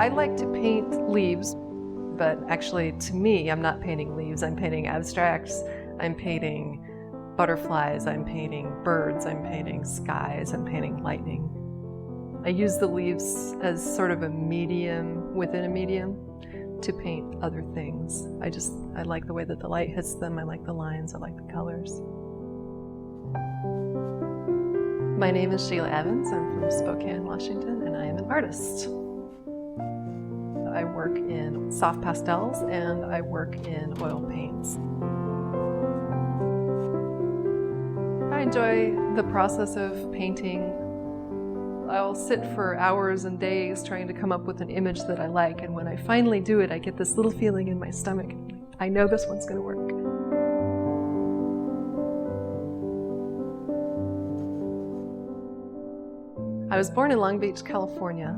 I like to paint leaves, but actually to me, I'm not painting leaves. I'm painting abstracts, I'm painting butterflies, I'm painting birds, I'm painting skies, I'm painting lightning. I use the leaves as sort of a medium within a medium to paint other things. I like the way that the light hits them, I like the lines, I like the colors. My name is Sheila Evans, I'm from Spokane, Washington, and I am an artist. I work in soft pastels and I work in oil paints. I enjoy the process of painting. I'll sit for hours and days trying to come up with an image that I like, and when I finally do it, I get this little feeling in my stomach. I know this one's going to work. I was born in Long Beach, California.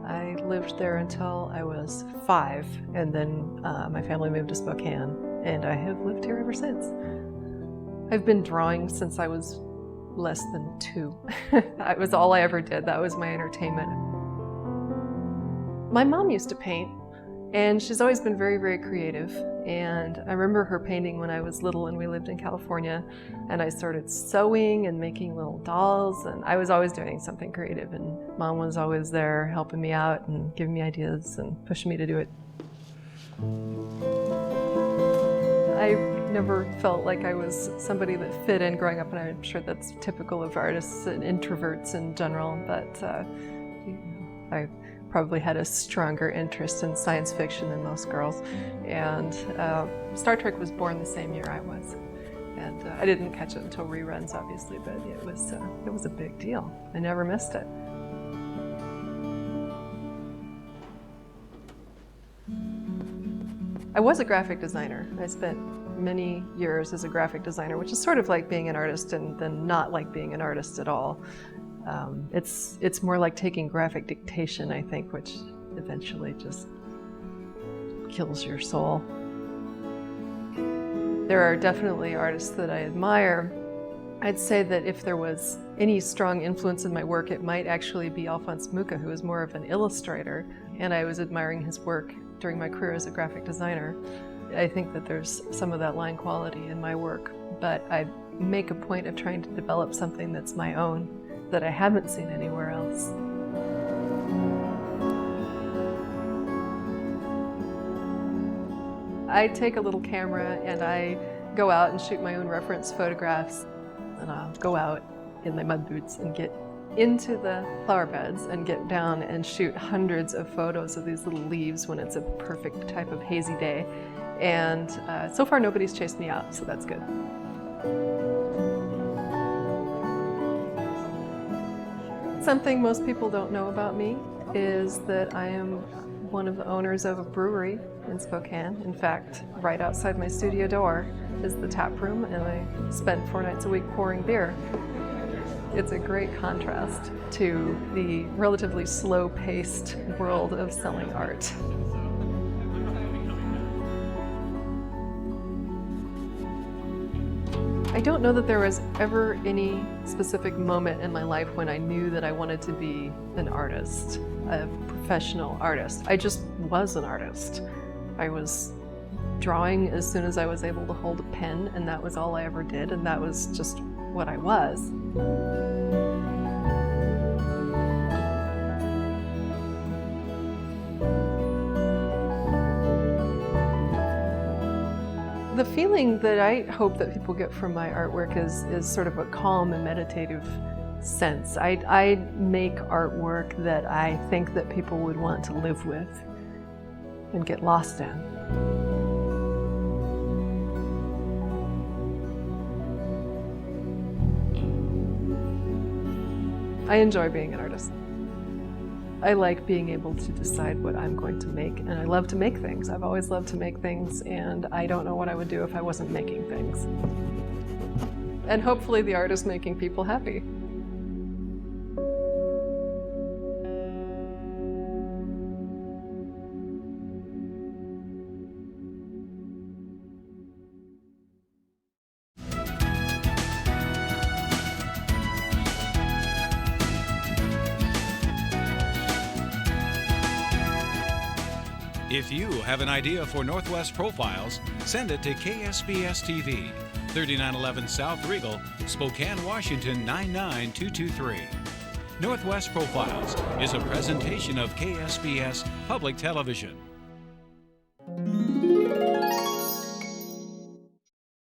I lived there until I was 5, and then my family moved to Spokane, and I have lived here ever since. I've been drawing since I was less than 2. That was all I ever did. That was my entertainment. My mom used to paint, and she's always been very, very creative. And I remember her painting when I was little and we lived in California, and I started sewing and making little dolls, and I was always doing something creative, and Mom was always there helping me out and giving me ideas and pushing me to do it. I never felt like I was somebody that fit in growing up, and I'm sure that's typical of artists and introverts in general, but I probably had a stronger interest in science fiction than most girls. And Star Trek was born the same year I was. And I didn't catch it until reruns, obviously, but it was a big deal. I never missed it. I was a graphic designer. I spent many years as a graphic designer, which is sort of like being an artist and then not like being an artist at all. It's more like taking graphic dictation, I think, which eventually just kills your soul. There are definitely artists that I admire. I'd say that if there was any strong influence in my work, it might actually be Alphonse Mucha, who is more of an illustrator, and I was admiring his work during my career as a graphic designer. I think that there's some of that line quality in my work, but I make a point of trying to develop something that's my own, that I haven't seen anywhere else. I take a little camera and I go out and shoot my own reference photographs, and I'll go out in my mud boots and get into the flower beds and get down and shoot hundreds of photos of these little leaves when it's a perfect type of hazy day. And so far nobody's chased me out, so that's good. Something most people don't know about me is that I am one of the owners of a brewery in Spokane. In fact, right outside my studio door is the tap room, and I spend 4 nights a week pouring beer. It's a great contrast to the relatively slow-paced world of selling art. I don't know that there was ever any specific moment in my life when I knew that I wanted to be an artist, a professional artist. I just was an artist. I was drawing as soon as I was able to hold a pen, and that was all I ever did, and that was just what I was. The feeling that I hope that people get from my artwork is sort of a calm and meditative sense. I make artwork that I think that people would want to live with and get lost in. I enjoy being an artist. I like being able to decide what I'm going to make, and I love to make things. I've always loved to make things, and I don't know what I would do if I wasn't making things. And hopefully the art is making people happy. If you have an idea for Northwest Profiles, send it to KSBS TV, 3911 South Regal, Spokane, Washington 99223. Northwest Profiles is a presentation of KSBS Public Television.